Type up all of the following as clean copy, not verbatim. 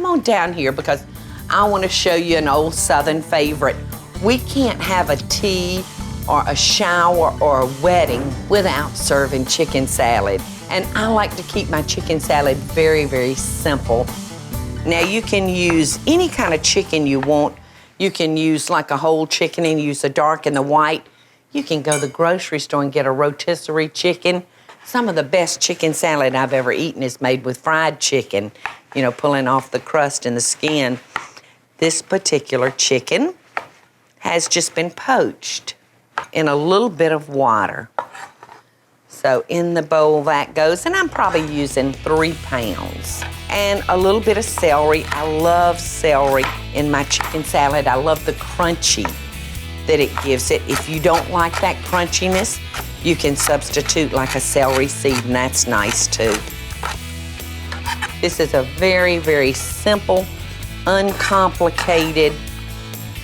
come on down here because I want to show you an old Southern favorite. We can't have a tea or a shower or a wedding without serving chicken salad. And I like to keep my chicken salad very, very simple. Now you can use any kind of chicken you want. You can use like a whole chicken and use the dark and the white. You can go to the grocery store and get a rotisserie chicken. Some of the best chicken salad I've ever eaten is made with fried chicken, you know, pulling off the crust and the skin. This particular chicken has just been poached in a little bit of water. So in the bowl that goes, and I'm probably using 3 pounds. And a little bit of celery. I love celery in my chicken salad. I love the crunchy that it gives it. If you don't like that crunchiness, you can substitute like a celery seed, and that's nice too. This is a very, very simple, uncomplicated,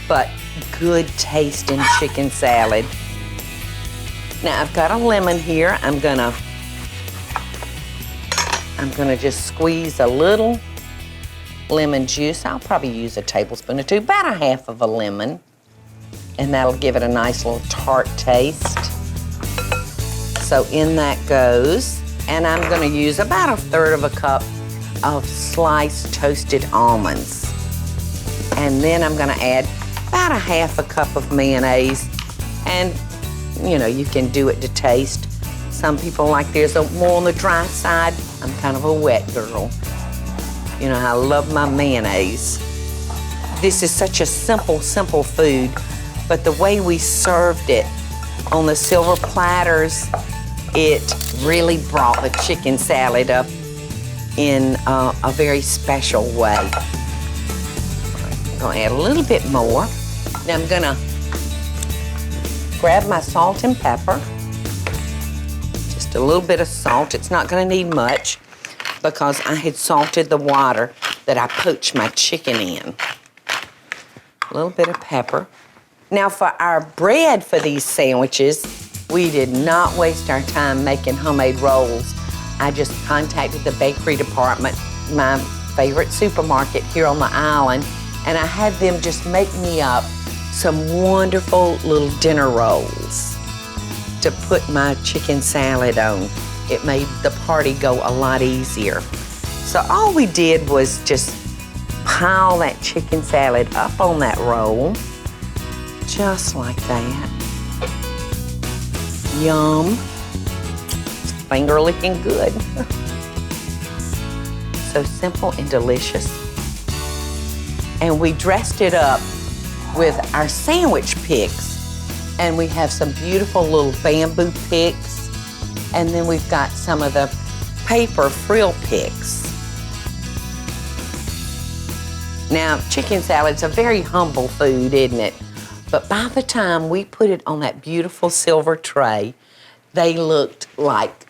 but good tasting chicken salad. Now I've got a lemon here. I'm gonna just squeeze a little lemon juice. I'll probably use a tablespoon or 2, about 1/2 of a lemon, and that'll give it a nice little tart taste. So in that goes, and I'm gonna use about 1/3 of a cup of sliced toasted almonds. And then I'm gonna add about 1/2 cup of mayonnaise, and you know, you can do it to taste. Some people like theirs more on the dry side. I'm kind of a wet girl. You know, I love my mayonnaise. This is such a simple, simple food, but the way we served it on the silver platters, it really brought the chicken salad up in a very special way. I'm gonna add a little bit more. Now I'm gonna grab my salt and pepper. Just a little bit of salt. It's not gonna need much because I had salted the water that I poached my chicken in. A little bit of pepper. Now for our bread for these sandwiches, we did not waste our time making homemade rolls. I just contacted the bakery department, my favorite supermarket here on the island, and I had them just make me up some wonderful little dinner rolls to put my chicken salad on. It made the party go a lot easier. So all we did was just pile that chicken salad up on that roll, just like that. Yum. Finger licking good. So simple and delicious. And we dressed it up with our sandwich picks. And we have some beautiful little bamboo picks. And then we've got some of the paper frill picks. Now, chicken salad's a very humble food, isn't it? But by the time we put it on that beautiful silver tray, they looked like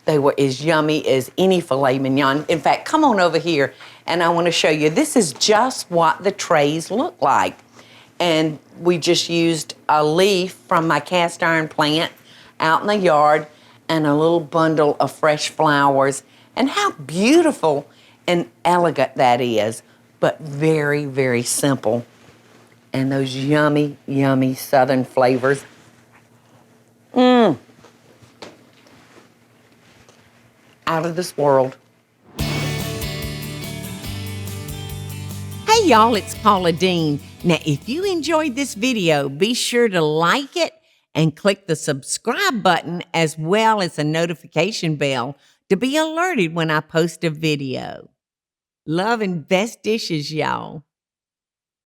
they were as yummy as any filet mignon. In fact, come on over here and I want to show you. This is just what the trays look like. And we just used a leaf from my cast iron plant out in the yard and a little bundle of fresh flowers. And how beautiful and elegant that is, but very, very simple. And those yummy, yummy Southern flavors. Mmm. Out of this world. Hey y'all, it's Paula Deen. Now, if you enjoyed this video, be sure to like it and click the subscribe button as well as the notification bell to be alerted when I post a video. Love and best dishes, y'all.